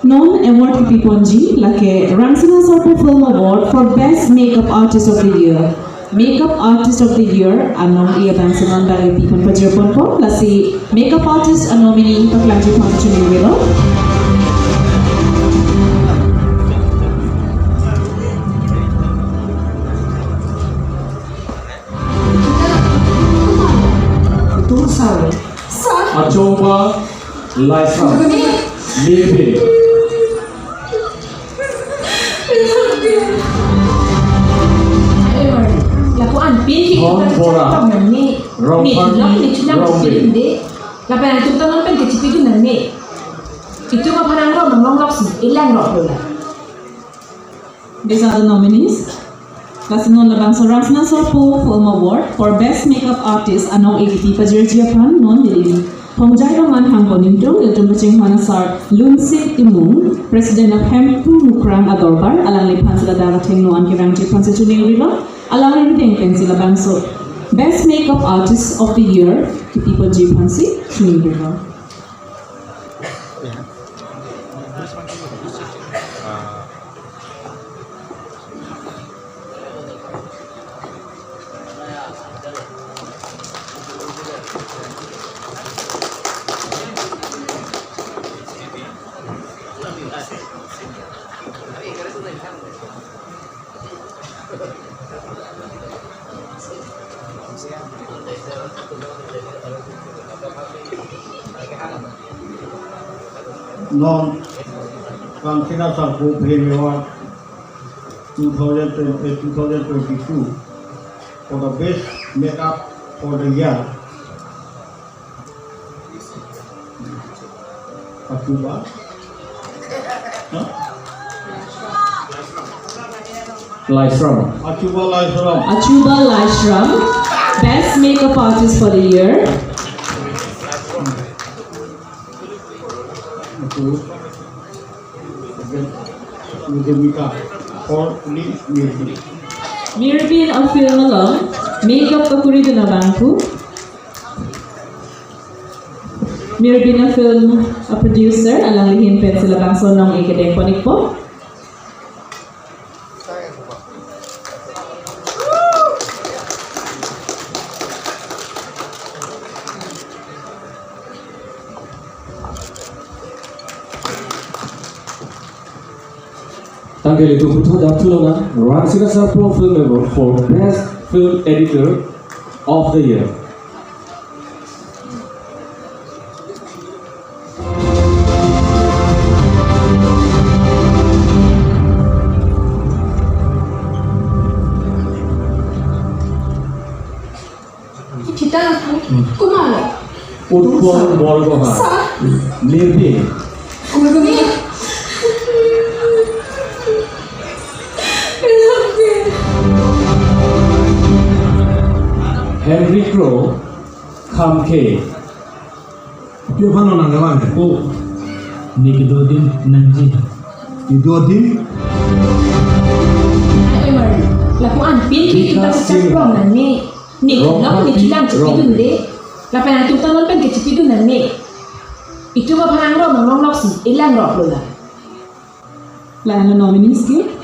Non-award Piponji, like Rangsina Sarpo Film Award for Best Makeup Artist of the Year. Makeup Artist of the Year, Anong iya Rangsina dari Pipon Pajapon po, lasi Makeup Artist nominee paglanjut mga chunibilo. Ito sawi. Achoba Laisa Libe Lakuan pinki Bora ni hindi lapan itu tangan pen kecil itu nani itu mah parang ro menglong sih ilang ro lola. These are the nominees. Kasinon labang sa Rangsina Sarpo Film Award for Best Makeup Artist anong igiti pajirjiapan non dilili. Hongjai Roman Hangponintong itong paching Hanasar Lunsik Timung, President of Hempu Mukrang Adorbar, alang lipan sila darating noan kirang jipan sa Chuning Riba, alang rin pen sila bangso Best Makeup Artist of the Year, kitipo jipan si Chuning Riba. Rangsina Sarpo Film Award 2022 for the best makeup for the year. Achuba, Laisram Achuba Laishram, Best Makeup Artist for the Year. Mirabin of Film Alone, Makeup Kakurido na Bangku. Mirabin of Film a Producer, alang lihin pen sila bangso ng ikadeng ponik po. Tanggal itu betul dapulona Rangsina Sarpo Film Award for Best Film Editor of the Year. Kita kumalo. Utpol Borgohan Libe Kumalo. Henry Crow Kamke Dia mana nak lawan? Oh, ni kedua-dua nanti. Dua-dua Lakuan pinki kita sekarang nani ni nak ni kilang cepidu ni lapan itu tangan pen kecepidu nani itu mah parang ro menglong sih ilang ro lola. Lain na nominees ki.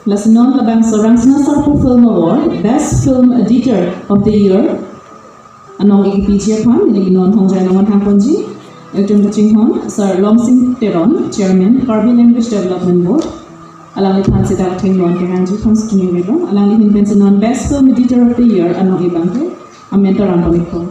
Lasinon labang sa Rangsina Sarpo Film Award, Best Film Editor of the Year. Anong igipijia pan, niliginon hongjay naman hangponji. Itong kaching Sir Longsing Teron, Chairman, Karbi Language Development Board. Alang lipan si Darating Noon Kihanji Constitution Ribong. Alang lihin pensinon Best Film Editor of the Year, anong ibang ke, ang mentor ang pamiko.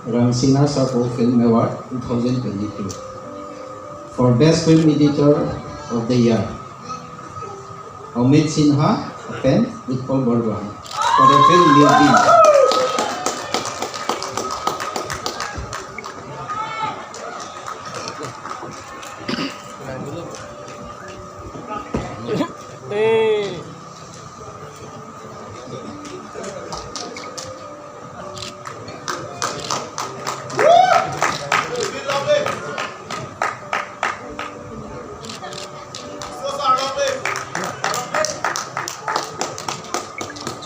Rangsina Sarpo Film Award 2022 for Best Film Editor of the Year. Amit Sinha, pen with Paul Borgohan for the film Lyricist.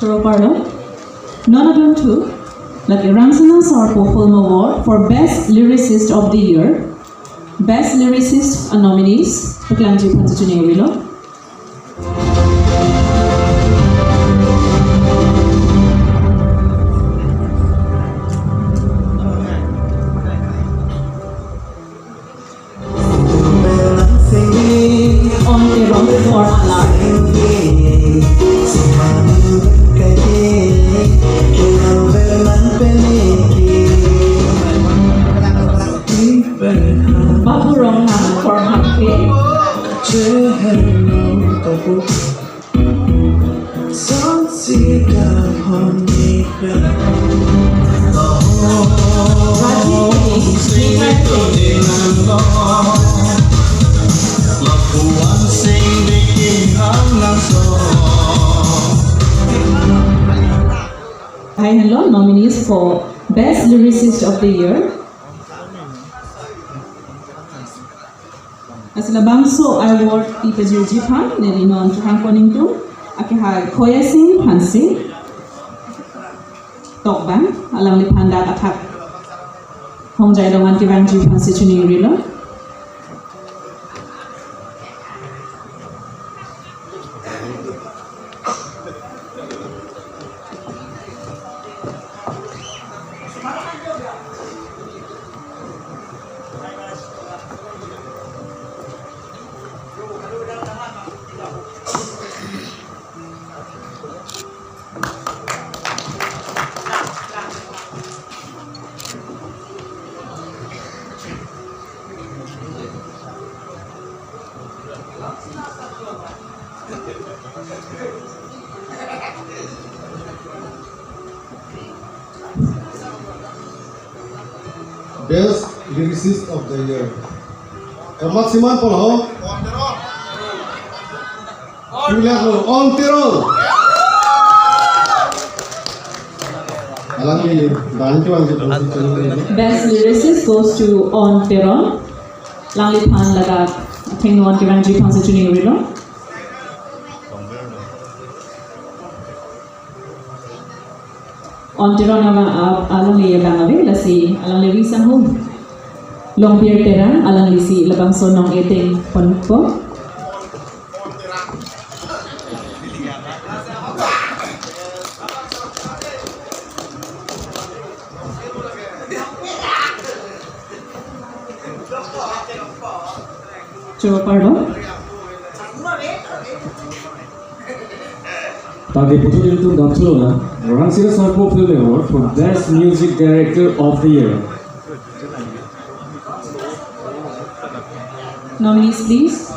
Pardon. None other two, like Rangsina Sarpo Film Award for Best Lyricist of the Year. Best Lyricist nominees, Paglanji Pantatunewilo. On the wrong for Alar. Babu Rongna for Hampe. Hi, hello, nominees for Best Lyricist of the Year. Asila bangso award ipajir jipan nili non tuhang koning tu akihai koya sing hansi tokban alang li pandat atak hongjai dongan kirang jipan si chuni rilo. Best Lyricist of the Year. Maksimal polo. On Tirol. Best Lyricist goes to On Teron. Langli pan laga thing on kirang jipan si chuni rilo. On Teron alang li yabang abe lasi alang li risang hum. Long beer teran alang li si labang sonong eting ponpo. Pardon. Tadi putu itu damsulona Rangsina Sarpo Film Award for Best Music Director of the Year. Nominees, please.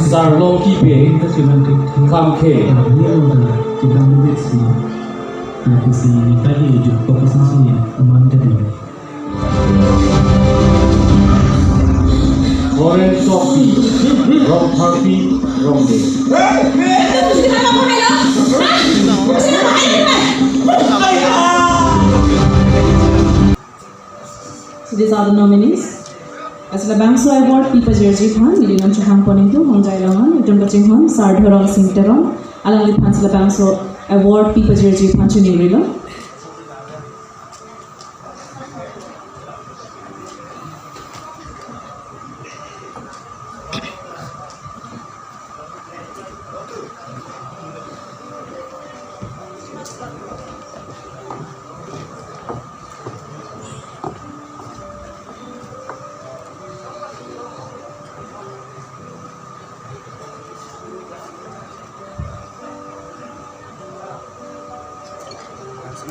Sarlo kipe kamke Oren Sofi Rom Karbi Romde. So these are the nominees. As the Bangso Award, Pipa Jerji Khan, Milion Chaham Poninto, Honjai Longan, Itumbachi Khan, Sardhorong Singteron, Alang Lipans La Bangso Award, Pipa Jerji Khan Chunirilo.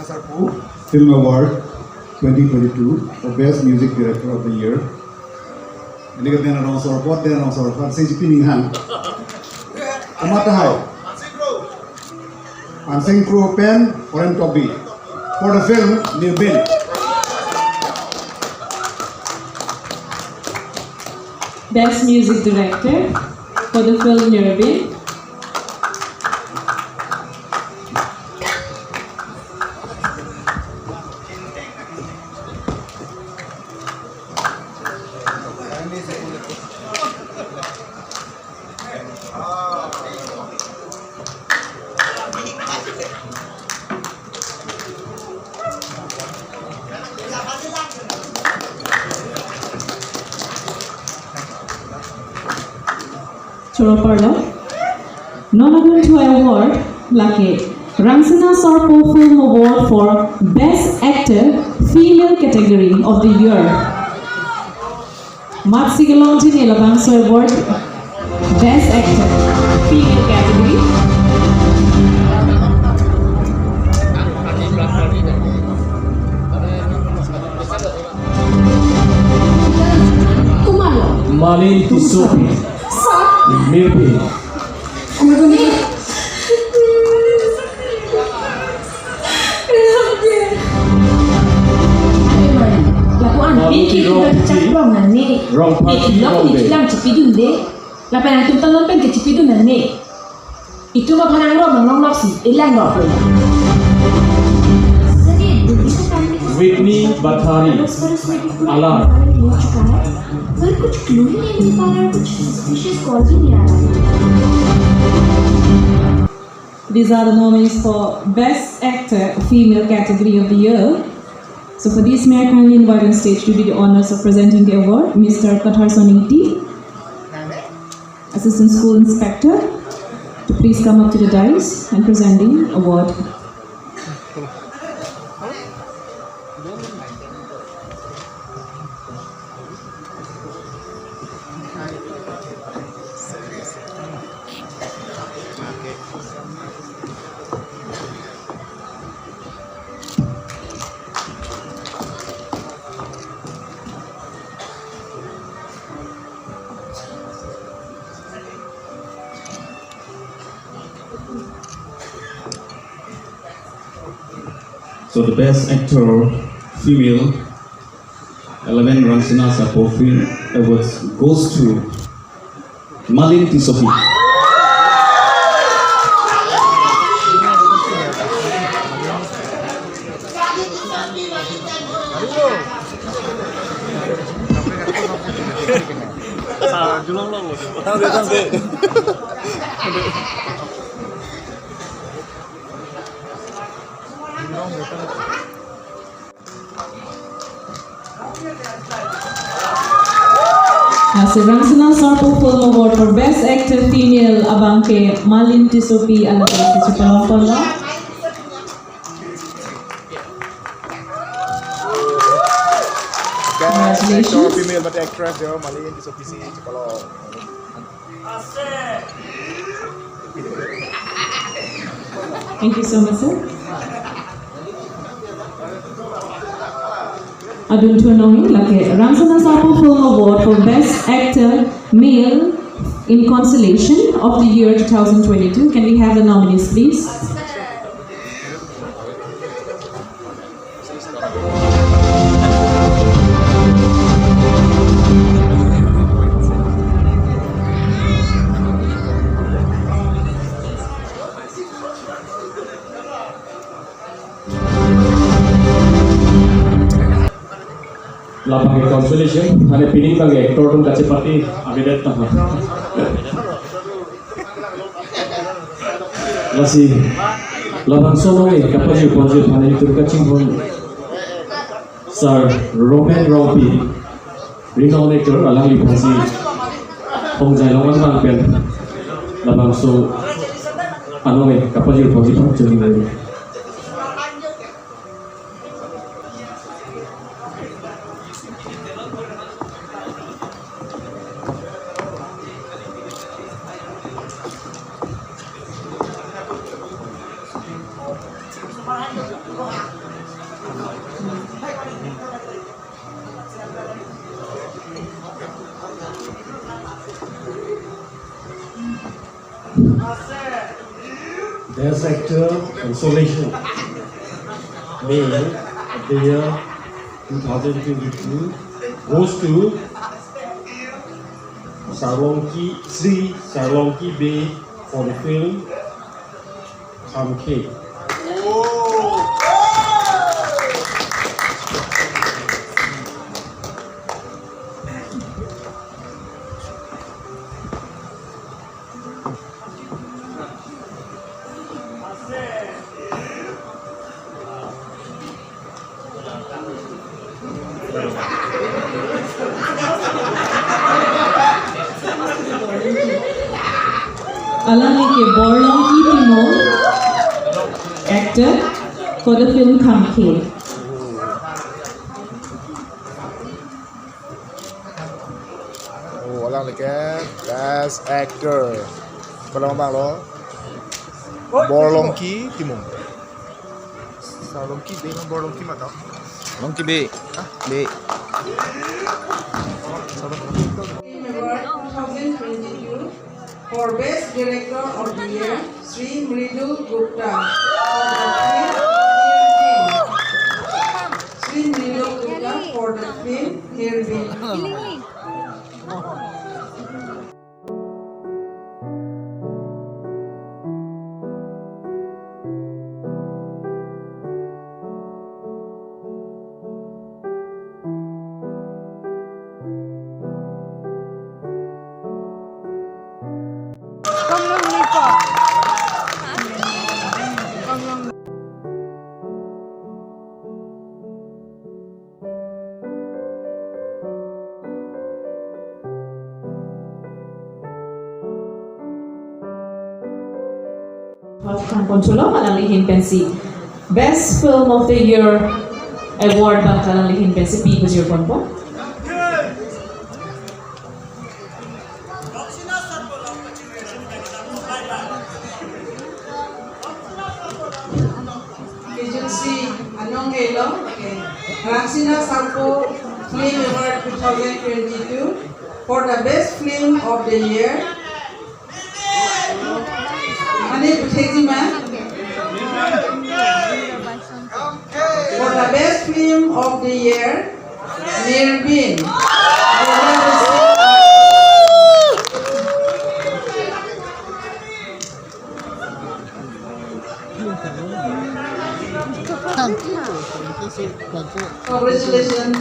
Sarpo Film Award 2022 for Best Music Director of the Year. Ini katanya orang Sarpo, dan orang Sarpo saya jipining hang. Amata hai. Anseng Kru Pen, Oren Tobi. for the film Nirbin. Best Music Director for the film Nirbin. Choroparlo. Non-Aguntua Award laki Rangsina Sarpo Film Award for Best Actor Female Category of the Year. Matsigalongji Nilabangso Award Best Actor Female Category. Malin Tisopi. Mirpi. Lakuan pinky kita cakap nani. Ikilang ikilang cepidun deh. Lapan antum tanon pen ke cepidun nani. Itu mah panang rom si ilang roh. Whitney Bathari. Alar. पर कुछ clue ही नहीं मिल पा रहा है, कुछ suspicious call भी नहीं आ रहा है। These are the nominees for Best Actor Female Category of the Year. So for this, may I kindly invite on stage to do the honors of presenting the award, Mr. Kathar Soniti, Assistant School Inspector, to please come up to the dais and present the award. So the best actor female 11 Rangsina Sarpo Film Awards goes to Malin Tisopi. As the Rangsina Sarpo Film Award for Best Actor Female Abangke Malin Tisopi Alabasi Chupalongpala. Congratulations. Female but actress there, Malin Tisopi Chupalong. Thank you so much, sir. Adun Tunongi laki Rangsina Sarpo Film Award for Best Actor Male in Constellation of the Year 2022. Can we have the nominees, please? Lapang consolation, hanya pining bagi aktor tu kaci pati, abidat tah. Lasi, lapang sono ni kapaju konjut hanya itu kacing pun. Sir Roman Rompi, renowned actor alang lipasi, pengjai lawan bangpen. Lapang so, anu ni kapaju konjut pun jadi ni. Best Actor Consolation Male of the Year 2022 goes to Sri Sarlongki Bay for the film Kamke. Along with Borlongki Timor, actor for the film Kamke. Oh, alang lagi Best Actor. Kalau bang lo, Borlongki Timur. Salongki B kan Borlongki mana? Longki B. Ah, B. Film Award 2022 for Best Director of the Year, Sri Mridu Gupta for the film Karbi. Control alang lihin pensi Best Film of the Year Award bang alang lihin pensi pi bajir ponpo. Agency Anglong Rangsina Sarpo Film Award 2022 for the Best Film of the Year. For the Best Film of the Year, Nirbin. Congratulations.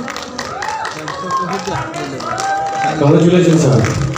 Congratulations, sir.